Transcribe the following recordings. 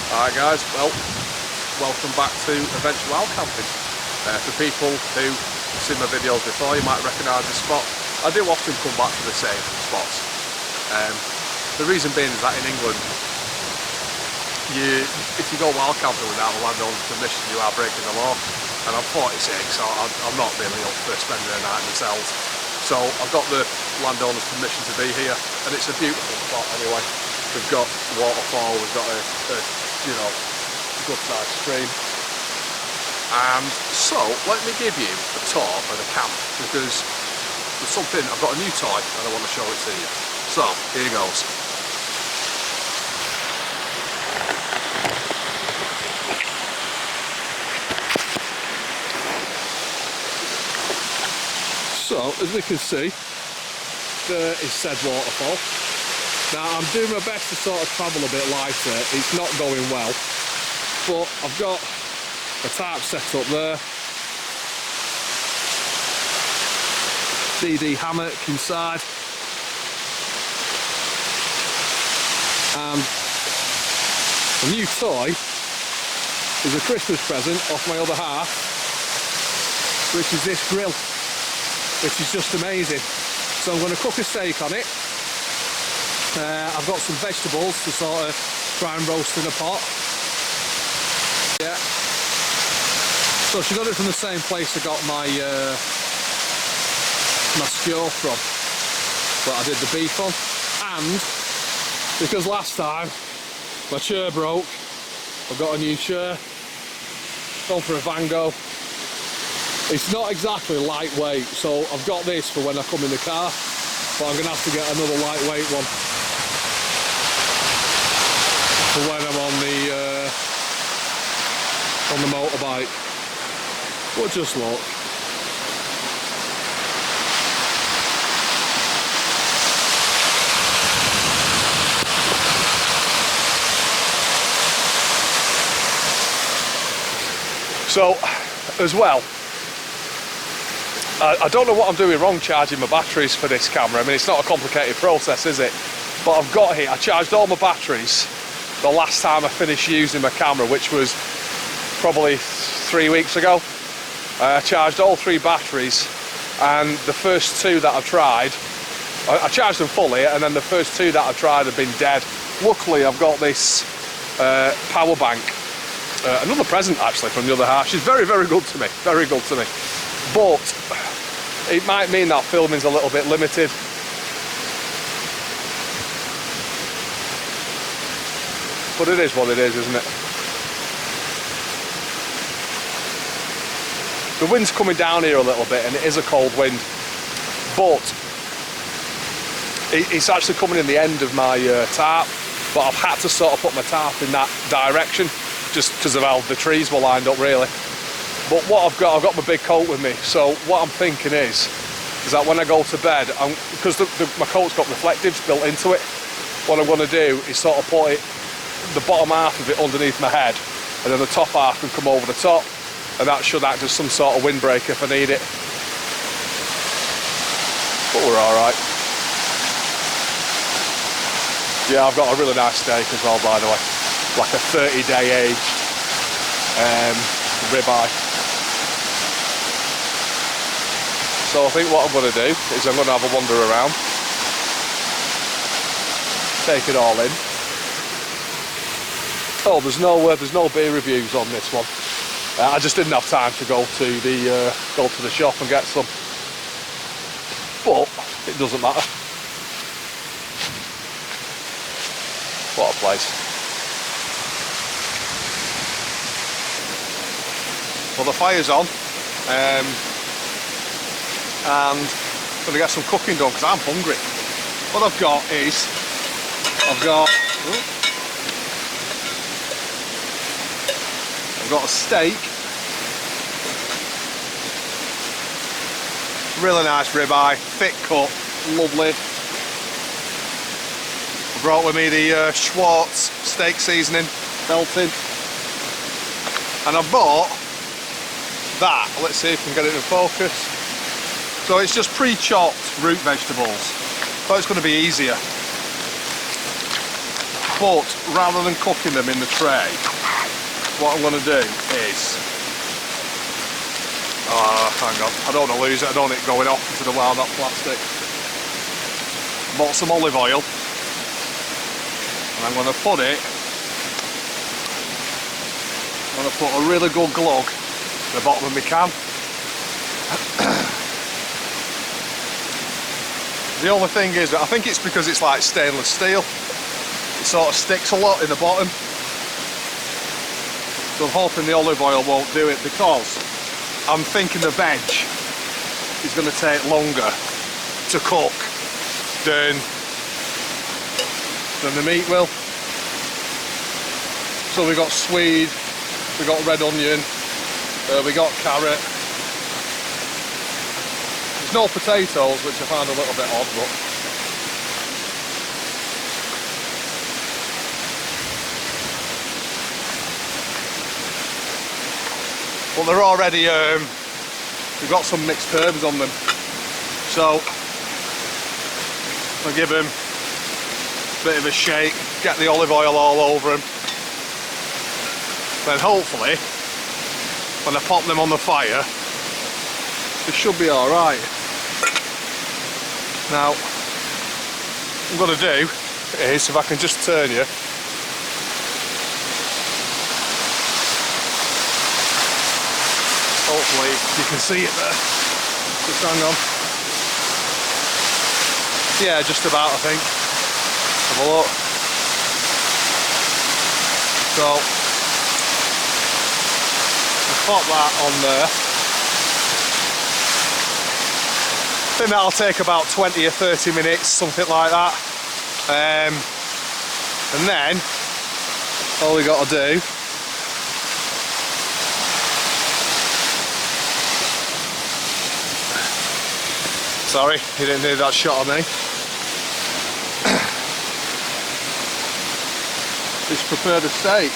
Alright guys, well, welcome back to Adventure Wild Camping. For people who've seen my videos before, you might recognise this spot. I do often come back to the same spots. The reason being is that in England, if you go wild camping without the landowner's permission, you are breaking the law. And I'm 46, so I'm not really up for spending a night myself. So I've got the landowner's permission to be here, and it's a beautiful spot anyway. We've got waterfall, we've got a good sized stream. And so let me give you a tour of the camp, because there's something, I've got a new toy and I want to show it to you. So here goes. So as we can see, there is said waterfall. Now I'm doing my best to sort of travel a bit lighter. It's not going well, but I've got a tarp set up there, DD hammock inside, and a new toy is a Christmas present off my other half, which is this grill, which is just amazing. So I'm going to cook a steak on it. I've got some vegetables to sort of try and roast in a pot. Yeah. So she got it from the same place I got my my skewer from, that I did the beef on. And because last time my chair broke, I've got a new chair. Gone for a Vango. It's not exactly lightweight, so I've got this for when I come in the car, but I'm going to have to get another lightweight one for when I'm on the motorbike. But just look. So, as well, I don't know what I'm doing wrong charging my batteries for this camera. I mean, it's not a complicated process, is it? But I've got here, I charged all my batteries the last time I finished using my camera, which was probably 3 weeks ago. I charged all 3 batteries, and the first 2 that I've tried, I charged them fully, and then the first 2 that I've tried have been dead. Luckily, I've got this power bank, another present actually from the other half. She's very, very good to me, very good to me. But it might mean that filming's a little bit limited. But it is what it is, isn't it? The wind's coming down here a little bit, and it is a cold wind, but it's actually coming in the end of my tarp, but I've had to sort of put my tarp in that direction just because of how the trees were lined up, really. But what I've got my big coat with me, so what I'm thinking is that when I go to bed, because my coat's got reflectives built into it, what I'm going to do is sort of put the bottom half of it underneath my head, and then the top half can come over the top, and that should act as some sort of windbreaker if I need it. But we're alright. Yeah, I've got a really nice steak as well, by the way. Like a 30-day aged ribeye. So I think what I'm going to do is I'm going to have a wander around, take it all in. Oh, there's no beer reviews on this one. I just didn't have time to go to the shop and get some. But it doesn't matter. What a place. Well, the fire's on, and I'm going to get some cooking done because I'm hungry. What I've got is, I've got a steak, really nice ribeye, thick cut, lovely. I brought with me the Schwartz steak seasoning, melting, and I bought that. Let's see if we can get it in focus. So it's just pre-chopped root vegetables. Thought it's going to be easier. But rather than cooking them in the tray, what I'm going to do is, hang on, I don't want to lose it, I don't want it going off into the wound up plastic. Bought some olive oil, and I'm going to put it, I'm going to put a really good glug at the bottom of my can. The only thing is that I think it's because it's like stainless steel, it sort of sticks a lot in the bottom. So I'm hoping the olive oil won't do it, because I'm thinking the veg is going to take longer to cook than the meat will. So we got swede, we got red onion, we got carrot. There's no potatoes, which I find a little bit odd, but they're already, we've got some mixed herbs on them. So I'll give them a bit of a shake, get the olive oil all over them. Then hopefully, when I pop them on the fire, they should be alright. Now, what I'm going to do is, if I can just turn you, hopefully you can see it there. Just hang on. Yeah, just about, I think. Have a look. So, I'll pop that on there. I think that'll take about 20 or 30 minutes, something like that. And then, all we got to do sorry, you didn't need that shot of me. Just prepare the steak.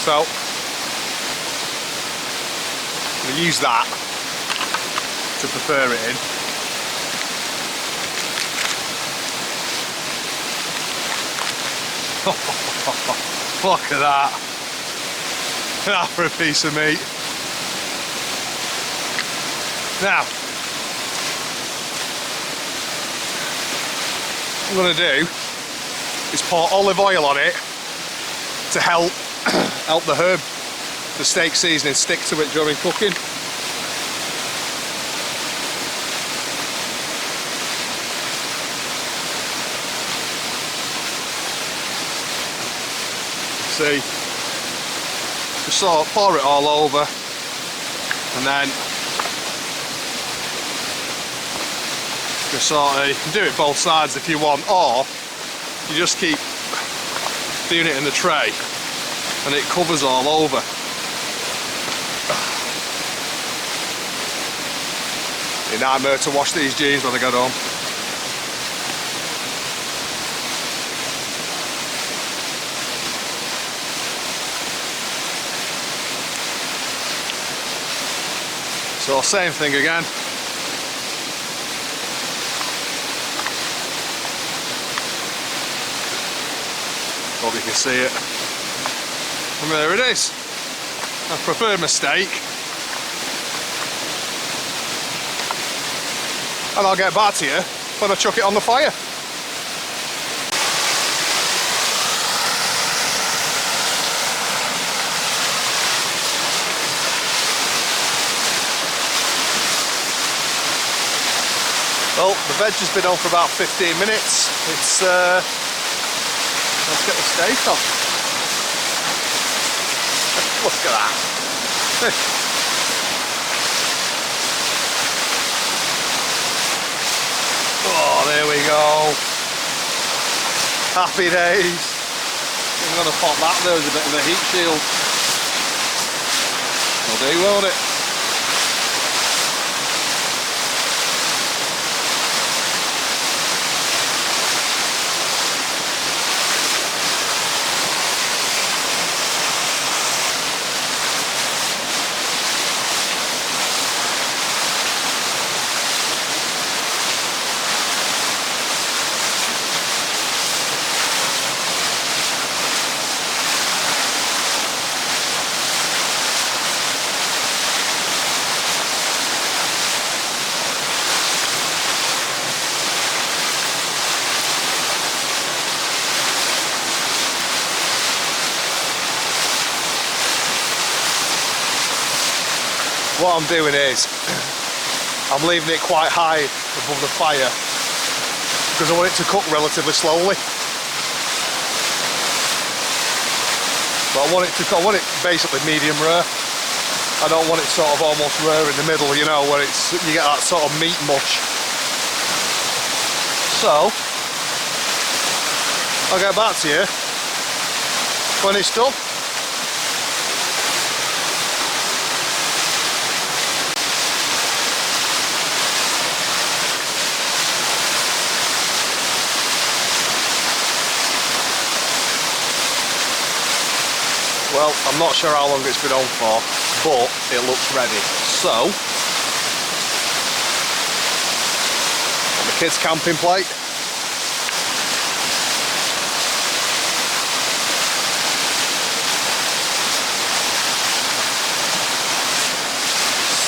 So, we use that to prepare it in. Look at that. That for a piece of meat. Now, what I'm going to do is pour olive oil on it to help the herb, the steak seasoning, stick to it during cooking. See, just sort of pour it all over, and then just sort of, you can do it both sides if you want, or you just keep doing it in the tray and it covers all over. A nightmare to wash these jeans when I get home. So same thing again. Hope you can see it. And there it is. I prefer my steak. And I'll get back to you when I chuck it on the fire. Well, the veg has been on for about 15 minutes. It's let's get the steak on. Look at that. Oh, there we go. Happy days. I'm going to pop that there as a bit of a heat shield. Will do, won't it? what I'm doing is I'm leaving it quite high above the fire because I want it to cook relatively slowly. But I want it basically medium rare. I don't want it sort of almost rare in the middle, you know, where you get that sort of meat mush. So I'll get back to you when it's done. Well, I'm not sure how long it's been on for, but it looks ready. So, on the kids' camping plate.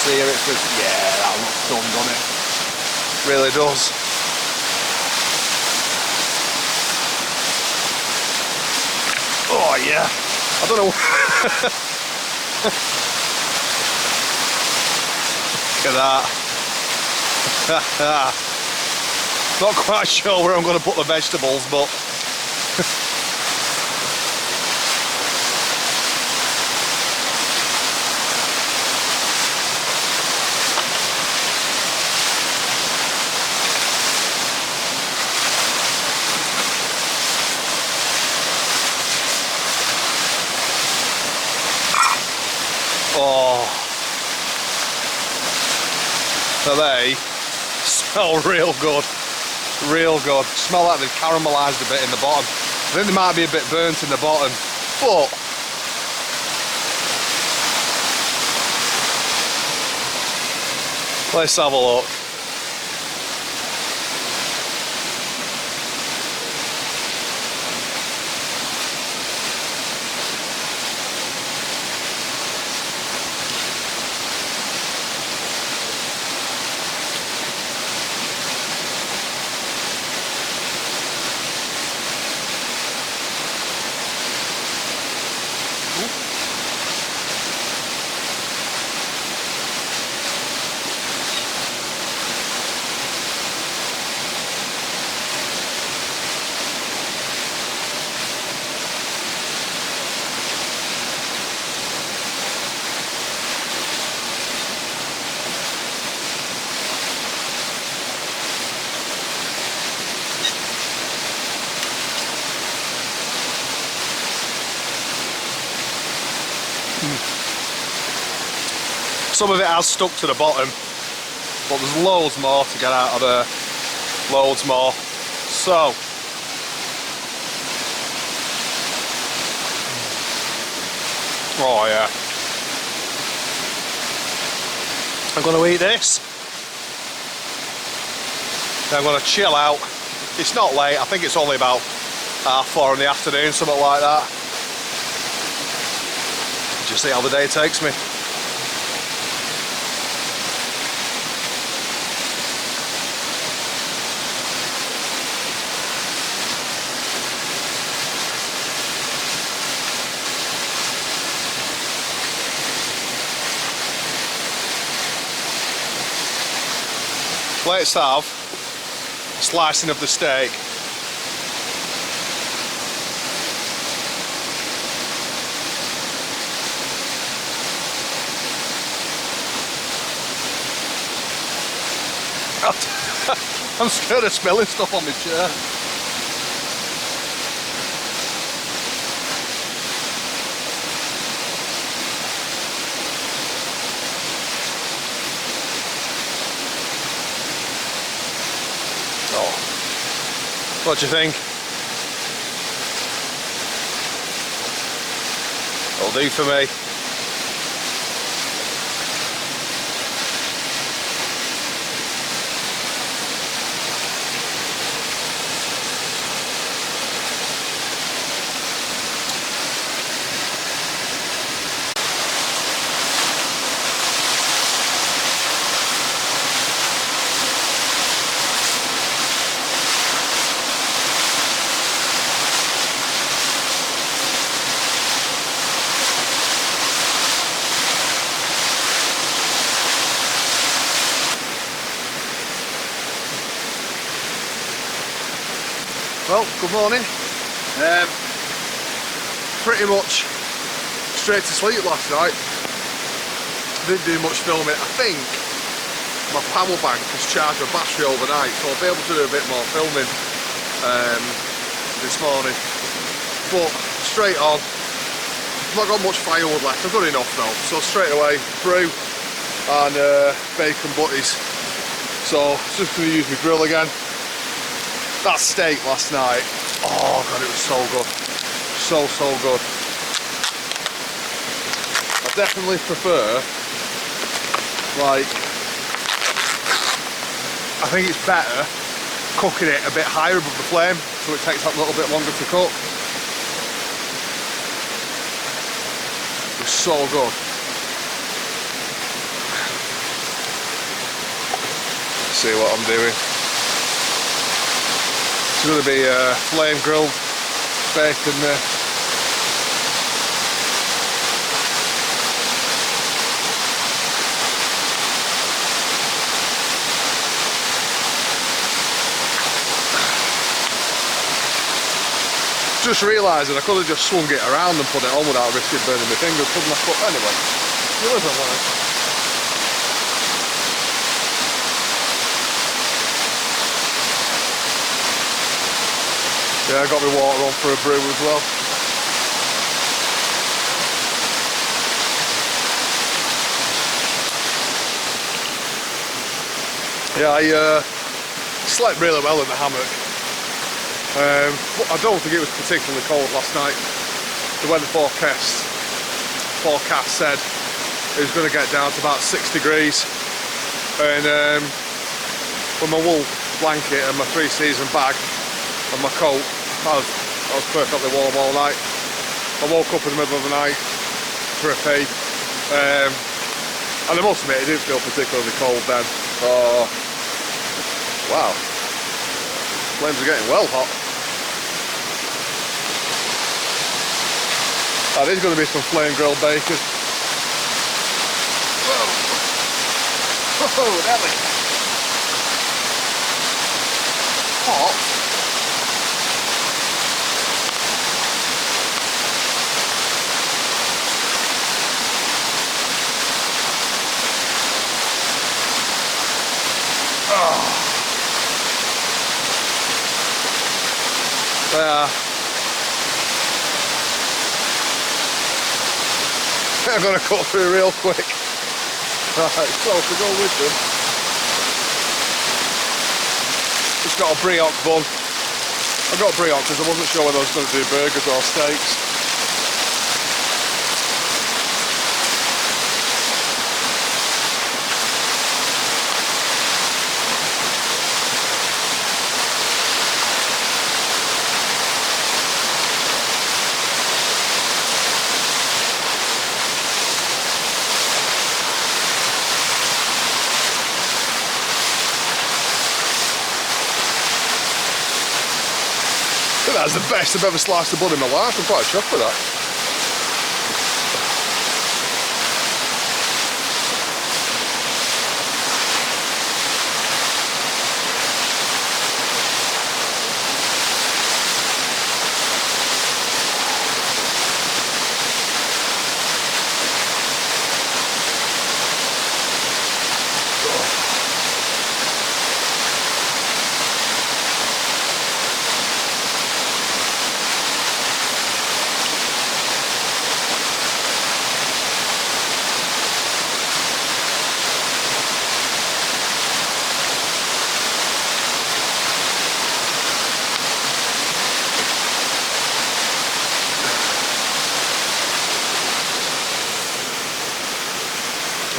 Sear it for, yeah, that looks done, doesn't it? Really does. Oh yeah. I don't know. Look at that. Not quite sure where I'm going to put the vegetables, but oh, so they smell real good, real good. Smell like they've caramelised a bit in the bottom. I think they might be a bit burnt in the bottom, but let's have a look. Some of it has stuck to the bottom, but there's loads more to get out of there. Loads more. So, oh yeah. I'm going to eat this. Then I'm going to chill out. It's not late, I think it's only about 4:30 in the afternoon, something like that. Just see how the day takes me. Let's have a slicing of the steak. I'm scared of smelling stuff on my chair. What do you think? It'll do for me. Well, good morning. Pretty much straight to sleep last night. Didn't do much filming. I think my power bank has charged my battery overnight, so I'll be able to do a bit more filming this morning. But straight on, I've not got much firewood left. I've got enough though. So straight away, brew and bacon butties. So just going to use my grill again. That steak last night, oh god, it was so good. So good. I definitely prefer, like, I think it's better cooking it a bit higher above the flame so it takes that little bit longer to cook. It was so good. Let's see what I'm doing. It's going to be flame grilled bacon there. Just realising I could have just swung it around and put it on without risking burning my fingers, couldn't I? But anyway, you live and learn. Yeah, I got my water on for a brew as well. Yeah, I slept really well in the hammock. I don't think it was particularly cold last night. The weather forecast said it was going to get down to about 6 degrees. And with my wool blanket and my 3-season bag and my coat, I was perfectly warm all night. I woke up in the middle of the night for a pee, and I must admit it didn't feel particularly cold then. Oh, wow, flames are getting well hot. That is going to be some flame grilled bacon. Whoa, Ellie. Hot. Yeah. I'm going to cut through real quick. Right, so to go with them, it's got a brioche bun. I got a brioche because I wasn't sure whether I was going to do burgers or steaks. That's the best I've ever sliced a bun in my life. I'm quite chuffed with that.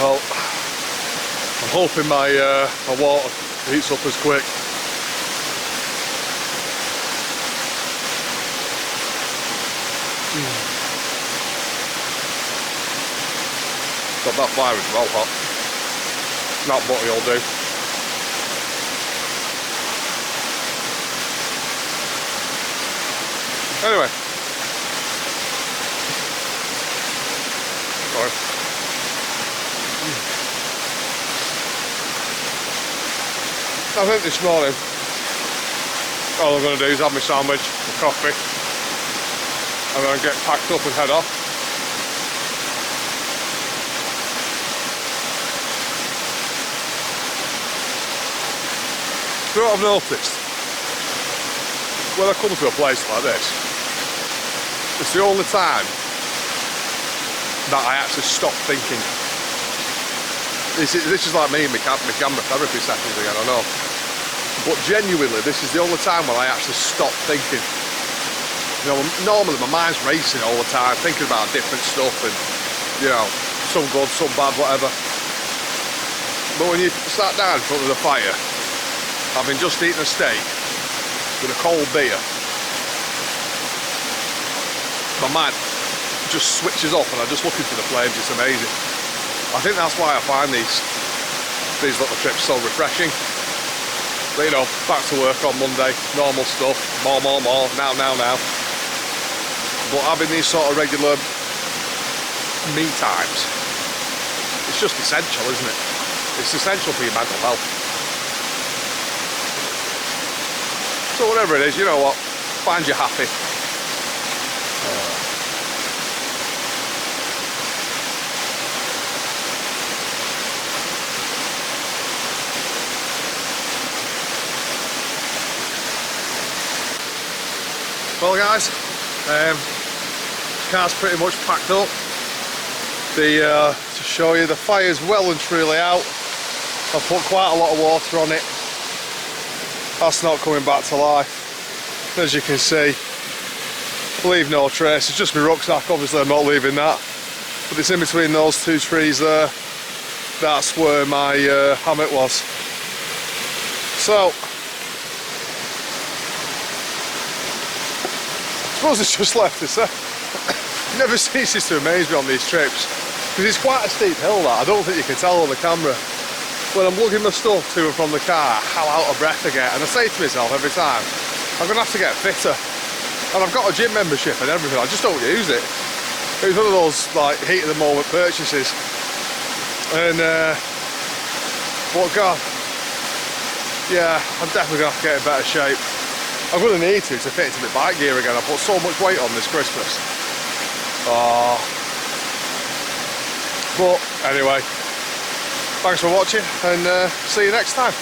Well, I'm hoping my water heats up as quick. Got that fire as well hot. That butty will do. Anyway. Sorry. I think this morning all I'm going to do is have my sandwich, my coffee, and then get packed up and head off. You know what I've noticed? When I come to a place like this, it's the only time that I actually stop thinking. This is like me and my camera therapy sessions again, I know. But genuinely, this is the only time when I actually stop thinking. You know, normally my mind's racing all the time, thinking about different stuff and, you know, some good, some bad, whatever. But when you sat down in front of the fire, having just eaten a steak with a cold beer, my mind just switches off and I'm just looking for the flames. It's amazing. I think that's why I find these little trips so refreshing. But, you know, back to work on Monday, normal stuff, more, now. But having these sort of regular me times, it's just essential, isn't it? It's essential for your mental health. So whatever it is, you know what, find you happy. Well guys, car's pretty much packed up. To show you, the fire's well and truly out. I've put quite a lot of water on it. That's not coming back to life. As you can see, leave no trace. It's just my rucksack, obviously I'm not leaving that. But it's in between those two trees there. That's where my hammock was. So, I suppose it's just left this. It never ceases to amaze me on these trips, because it's quite a steep hill that. I don't think you can tell on the camera. When I'm lugging my stuff to and from the car, how out of breath I get. And I say to myself every time, I'm going to have to get fitter. And I've got a gym membership and everything, I just don't use it. It was one of those like heat of the moment purchases. And but God, yeah, I'm definitely going to have to get in better shape. I'm going to need to fit into my bike gear again. I put so much weight on this Christmas. But anyway, thanks for watching and see you next time.